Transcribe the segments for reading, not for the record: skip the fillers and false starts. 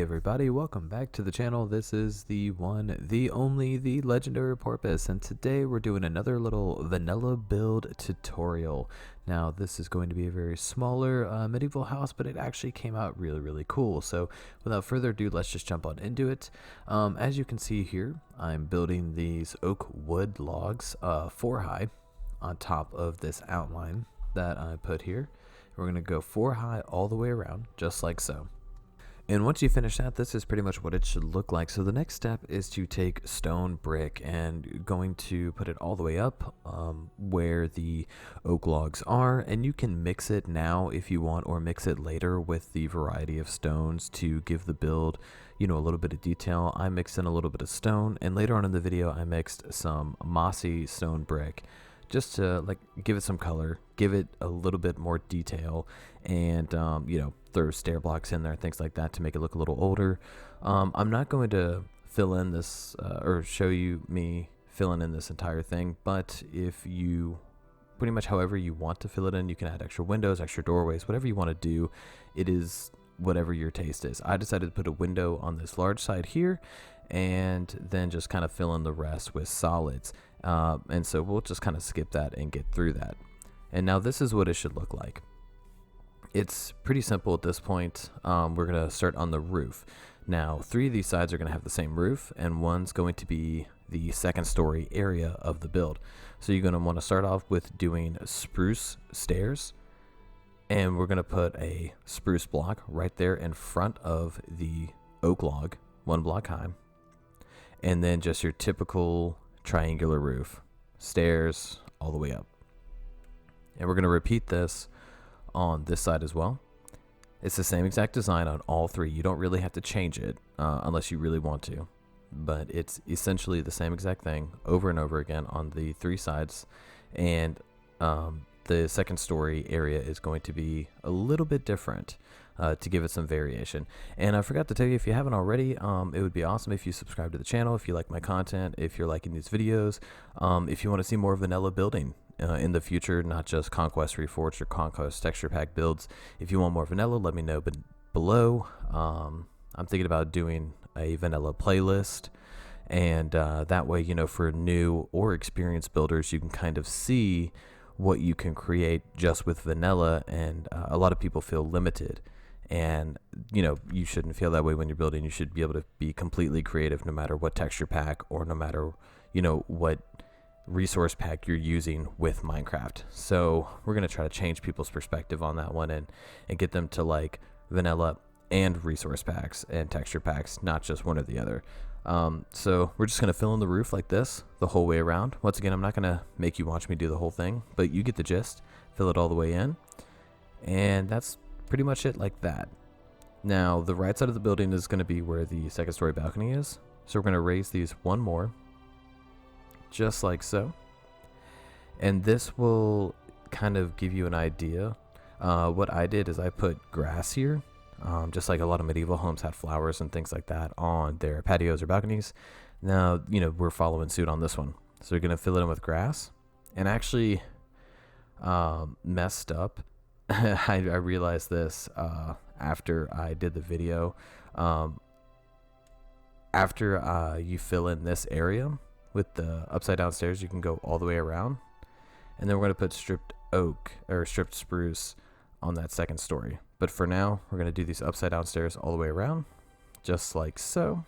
everybody, welcome back to the channel. This is the one, the only, the legendary Porpoise, and today we're doing another little vanilla build tutorial. Now this is going to be a very smaller medieval house, but it actually came out really cool. So without further ado, let's just jump on into it. As you can see here, I'm building these oak wood logs 4 high on top of this outline that I put here. We're going to go 4 high all the way around, just like so. And once you finish that, this is pretty much what it should look like. So the next step is to take stone brick and going to put it all the way up where the oak logs are. And you can mix it now if you want, or mix it later with the variety of stones to give the build, you know, a little bit of detail. I mixed in a little bit of stone, and later on in the video, I mixed some mossy stone brick just to like give it some color, give it a little bit more detail, and you know, throw stair blocks in there, things like that to make it look a little older. I'm not going to fill in this or show you me filling in this entire thing, but if you pretty much however you want to fill it in, you can add extra windows, extra doorways, whatever you want to do. It is whatever your taste is. I decided to put a window on this large side here, and then just kind of fill in the rest with solids. And so we'll just kind of skip that and get through that. And now this is what it should look like. It's pretty simple at this point. We're going to start on the roof. Now 3 of these sides are going to have the same roof, and one's going to be the second story area of the build. So you're going to want to start off with doing spruce stairs, and we're going to put a spruce block right there in front of the oak log, 1 block high, and then just your typical triangular roof, stairs all the way up. And we're going to repeat this on this side as well. It's the same exact design on all 3. You don't really have to change it unless you really want to, but it's essentially the same exact thing over and over again on the 3 sides. And the second story area is going to be a little bit different to give it some variation. And I forgot to tell you, if you haven't already, it would be awesome if you subscribe to the channel, if you like my content, if you're liking these videos, if you want to see more vanilla building in the future, not just Conquest Reforged or Conquest Texture Pack builds. If you want more vanilla, let me know below. I'm thinking about doing a vanilla playlist, and that way, you know, for new or experienced builders, you can kind of see what you can create just with vanilla. And a lot of people feel limited, and you know, you shouldn't feel that way when you're building. You should be able to be completely creative no matter what texture pack, or no matter, you know, what resource pack you're using with Minecraft. So we're going to try to change people's perspective on that one, and get them to like vanilla and resource packs and texture packs, not just one or the other. So we're just going to fill in the roof like this the whole way around. Once again, I'm not going to make you watch me do the whole thing, but you get the gist. Fill it all the way in, and that's pretty much it like that. Now the right side of the building is going to be where the second story balcony is, so we're going to raise these 1 more, just like so. And this will kind of give you an idea. What I did is I put grass here, just like a lot of medieval homes had flowers and things like that on their patios or balconies. Now, you know, we're following suit on this one, so we're going to fill it in with grass. And actually messed up. I realized this after I did the video. After you fill in this area with the upside down stairs, you can go all the way around, and then we're going to put stripped oak or stripped spruce on that second story. But for now, we're going to do these upside down stairs all the way around, just like so.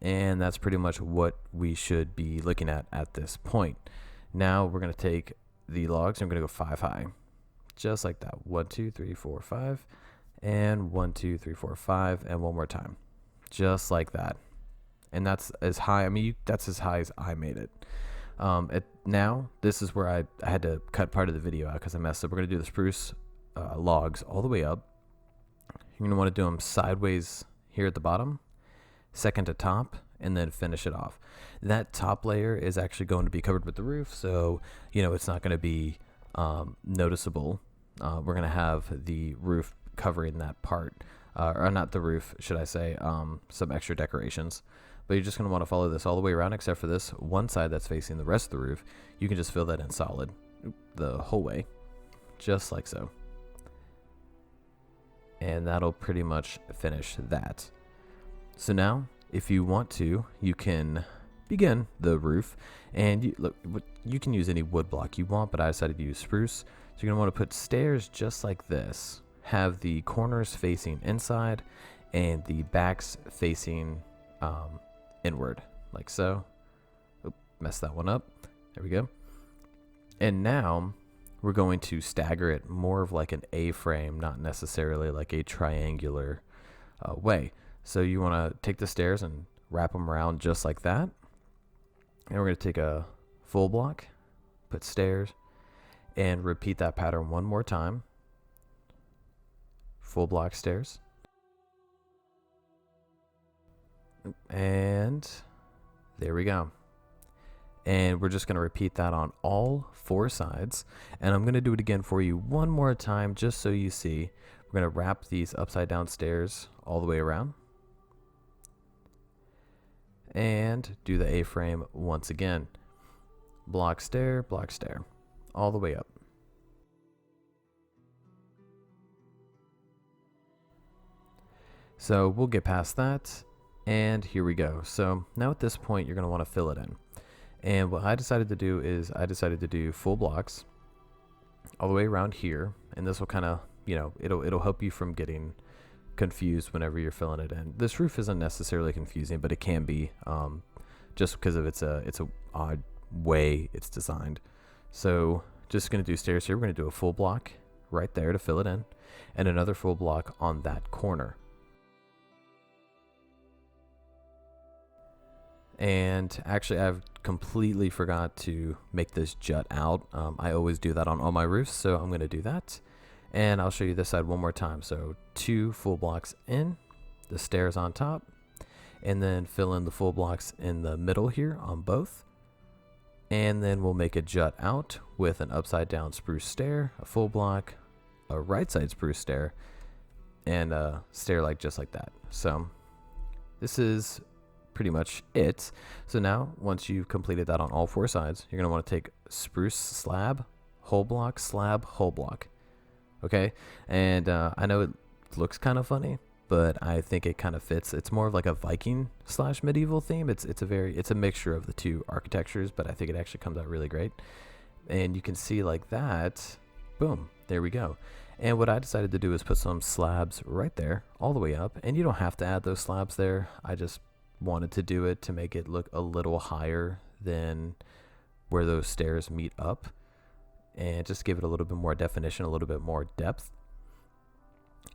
And that's pretty much what we should be looking at this point. Now we're going to take the logs, and we're going to go 5 high, just like that. 1 2 3 4 5, and 1 2 3 4 5, and 1 more time, just like that. And that's as high, I mean, that's as high as I made it. Now, this is where I had to cut part of the video out because I messed up. We're going to do the spruce logs all the way up. You're going to want to do them sideways here at the bottom, second to top, and then finish it off. That top layer is actually going to be covered with the roof, so, you know, it's not going to be noticeable. We're going to have the roof covering that part, or not the roof, should I say, some extra decorations. But you're just going to want to follow this all the way around, except for this one side that's facing the rest of the roof. You can just fill that in solid the whole way, just like so. and that'll pretty much finish that. So now, if you want to, you can begin the roof, and you can use any wood block you want, but I decided to use spruce. So you're going to want to put stairs just like this. Have the corners facing inside and the backs facing inward, like so. Oop, messed that one up. There we go. And now we're going to stagger it more of like an A-frame, not necessarily like a triangular way. So you want to take the stairs and wrap them around just like that. And we're going to take a full block, put stairs, and repeat that pattern one more time. Full block stairs. And there we go. And we're just going to repeat that on all 4 sides. And I'm going to do it again for you one more time just so you see. We're going to wrap these upside down stairs all the way around. And do the A-frame once again. Block stair, all the way up. So we'll get past that, and here we go. So now at this point, you're going to want to fill it in. And what I decided to do is I decided to do full blocks all the way around here, and this will kind of, you know, it'll help you from getting confused whenever you're filling it in. This roof isn't necessarily confusing, but it can be just because of it's a odd way it's designed. So just going to do stairs here. We're going to do a full block right there to fill it in, and another full block on that corner. And actually, I've completely forgot to make this jut out. I always do that on all my roofs, so I'm going to do that. And I'll show you this side one more time. So 2 full blocks in, the stairs on top, and then fill in the full blocks in the middle here on both. And then we'll make a jut out with an upside down spruce stair, a full block, a right side spruce stair, and a stair just like that. So this is pretty much it. So now, once you've completed that on all 4 sides, you're going to want to take spruce slab, whole block, slab, whole block. Okay, and I know it looks kind of funny, but I think it kind of fits. It's more of like a Viking / medieval theme. It's a mixture of the 2 architectures, but I think it actually comes out really great. And you can see like that, boom, there we go. And what I decided to do is put some slabs right there, all the way up. And you don't have to add those slabs there. I just wanted to do it to make it look a little higher than where those stairs meet up, and just give it a little bit more definition, a little bit more depth.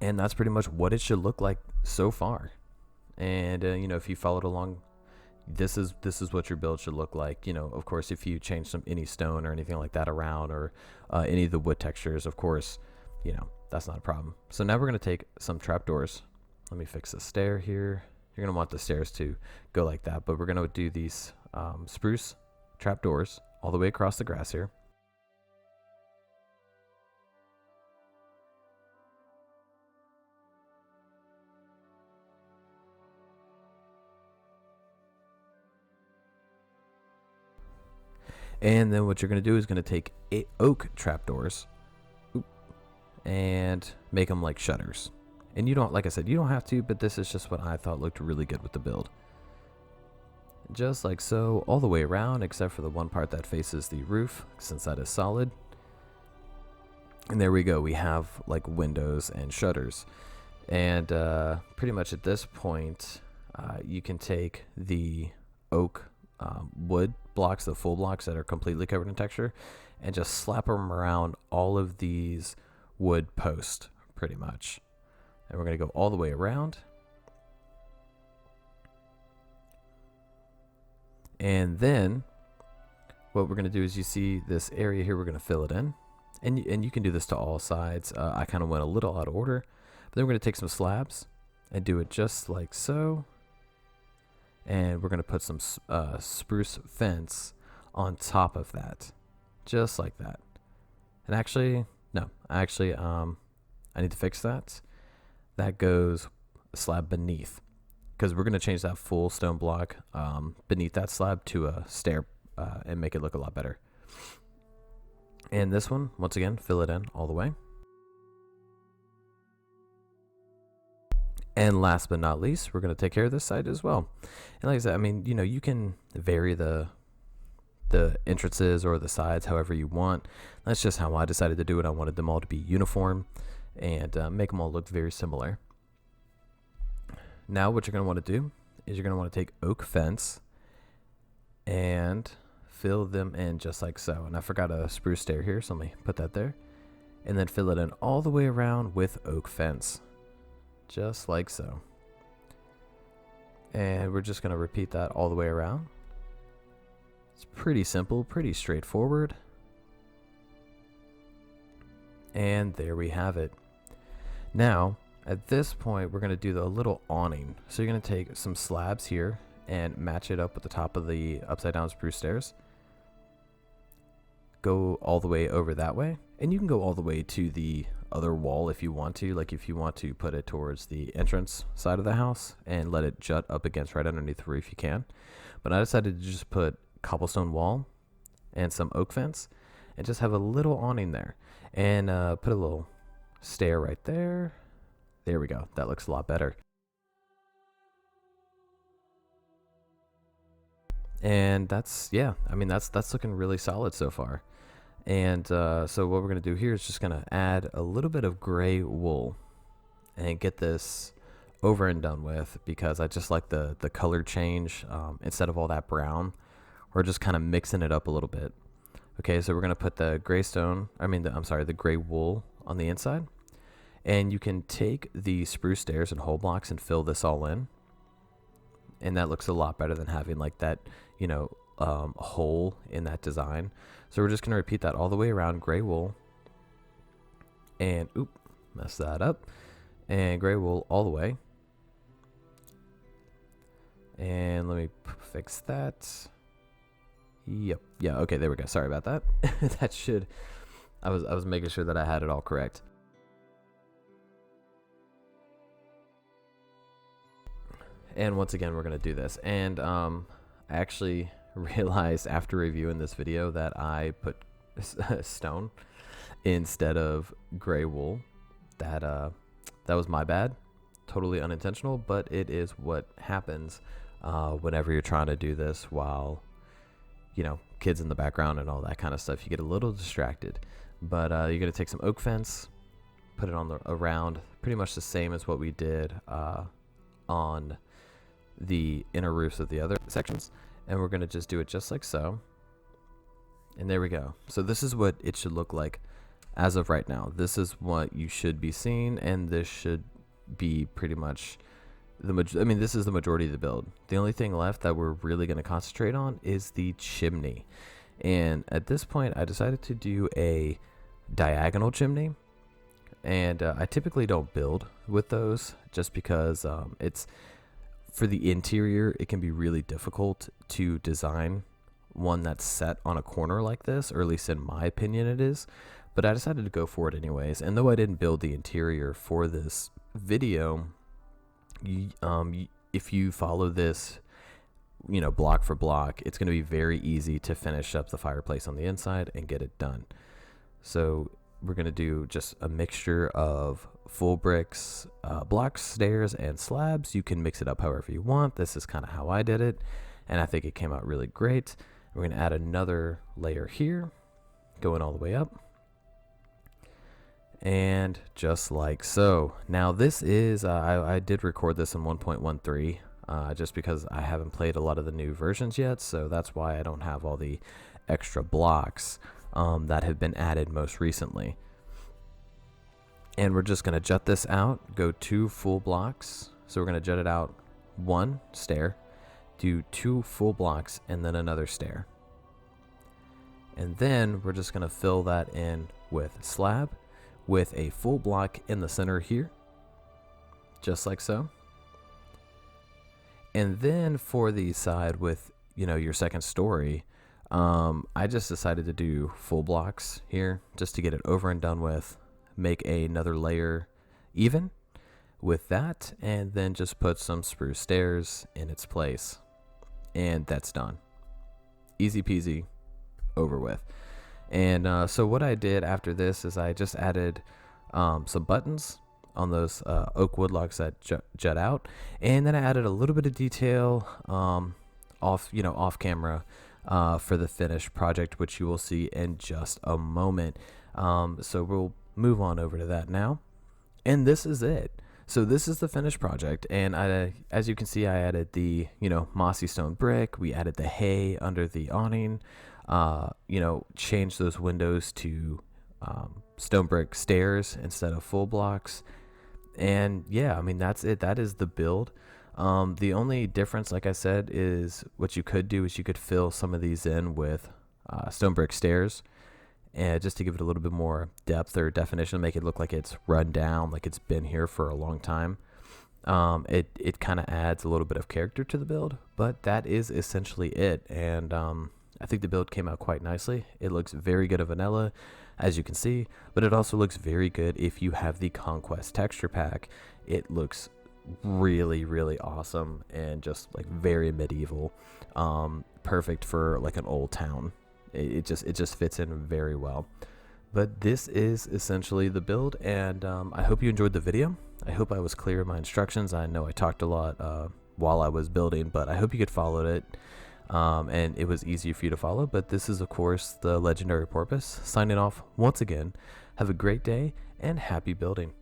And that's pretty much what it should look like so far. And you know, if you followed along, this is what your build should look like. You know, of course, if you change any stone or anything like that around, or any of the wood textures, of course, you know, that's not a problem. So now we're going to take some trapdoors. Let me fix the stair here. You're going to want the stairs to go like that, but we're going to do these spruce trapdoors all the way across the grass here. And then what you're going to do is going to take oak trapdoors and make them like shutters. And you don't, like I said, you don't have to, but this is just what I thought looked really good with the build. Just like so, all the way around, except for the one part that faces the roof, since that is solid. And there we go, we have like windows and shutters. And pretty much at this point, you can take the oak wood blocks, the full blocks that are completely covered in texture, and just slap them around all of these wood posts, pretty much. And we're going to go all the way around. And then what we're going to do is, you see this area here, we're going to fill it in. And you can do this to all sides. I kind of went a little out of order. But then we're going to take some slabs and do it just like so. And we're going to put some spruce fence on top of that. Just like that. And actually, no. Actually, I need to fix that. That goes a slab beneath, because we're going to change that full stone block beneath that slab to a stair and make it look a lot better. And this one, once again, fill it in all the way. And last but not least, we're going to take care of this side as well. And like I said, I mean, you can vary the entrances or the sides however you want. That's just how I decided to do it. I wanted them all to be uniform and make them all look very similar. Now what you're going to want to do is you're going to want to take oak fence and fill them in just like so. And I forgot a spruce stair here, so let me put that there. And then fill it in all the way around with oak fence, just like so. And we're just going to repeat that all the way around. It's pretty simple, pretty straightforward. And there we have it. Now, at this point, we're going to do the little awning. So you're going to take some slabs here and match it up with the top of the upside down spruce stairs. Go all the way over that way. And you can go all the way to the other wall if you want to. Like if you want to put it towards the entrance side of the house and let it jut up against right underneath the roof, you can. But I decided to just put cobblestone wall and some oak fence and just have a little awning there. And put a little stair right there. There we go. That looks a lot better. And that's, yeah, I mean, that's looking really solid so far. And so what we're going to do here is just going to add a little bit of gray wool and get this over and done with, because I just like the color change. Instead of all that brown, we're just kind of mixing it up a little bit. Okay, so we're going to put the the gray wool on the inside. And you can take the spruce stairs and whole blocks and fill this all in. And that looks a lot better than having like that, hole in that design. So we're just going to repeat that all the way around, gray wool. And, mess that up. And gray wool all the way. And let me fix that. Yep. Yeah, okay, there we go. Sorry about that. I was making sure that I had it all correct. And once again, we're going to do this. And I actually realized after reviewing this video that I put stone instead of gray wool. That was my bad. Totally unintentional, but it is what happens whenever you're trying to do this while, kids in the background and all that kind of stuff. You get a little distracted. But you're going to take some oak fence, put it on around, pretty much the same as what we did on the inner roofs of the other sections, and we're going to just do it just like so. And there we go. So this is what it should look like as of right now. This is what you should be seeing, and this should be pretty much this is the majority of the build. The only thing left that we're really going to concentrate on is the chimney. And at this point, I decided to do a diagonal chimney. And I typically don't build with those just because it's for the interior, it can be really difficult to design one that's set on a corner like this, or at least in my opinion it is. But I decided to go for it anyways. And though I didn't build the interior for this video, if you follow this, block for block, it's going to be very easy to finish up the fireplace on the inside and get it done. So we're going to do just a mixture of full bricks, blocks, stairs, and slabs. You can mix it up however you want. This is kind of how I did it, and I think it came out really great. We're going to add another layer here, going all the way up. And just like so. Now this is, I did record this in 1.13, just because I haven't played a lot of the new versions yet, so that's why I don't have all the extra blocks that have been added most recently. And we're just going to jut this out, go 2 full blocks. So we're going to jut it out 1 stair, do 2 full blocks, and then another stair. And then we're just going to fill that in with slab, with a full block in the center here, just like so. And then for the side with, your second story, I just decided to do full blocks here just to get it over and done with, make another layer even with that, and then just put some spruce stairs in its place. And that's done. Easy peasy, over with. And so what I did after this is I just added some buttons on those oak wood logs that jut out, and then I added a little bit of detail off camera for the finished project, which you will see in just a moment. So we'll move on over to that now, and this is it. So this is the finished project, and as you can see, I added the mossy stone brick. We added the hay under the awning. Changed those windows to stone brick stairs instead of full blocks. And yeah, I mean, that's it. That is the build. The only difference, like I said, is what you could do is you could fill some of these in with stone brick stairs, and just to give it a little bit more depth or definition, make it look like it's run down, like it's been here for a long time. It kind of adds a little bit of character to the build, but that is essentially it. And I think the build came out quite nicely. It looks very good of vanilla, as you can see, but it also looks very good if you have the Conquest texture pack. It looks really, really awesome and just like very medieval. Perfect for like an old town. It just fits in very well. But this is essentially the build, and I hope you enjoyed the video. I hope I was clear in my instructions. I know I talked a lot while I was building, but I hope you could follow it. And it was easy for you to follow. But this is, of course, the legendary porpoise signing off once again. Have a great day and happy building.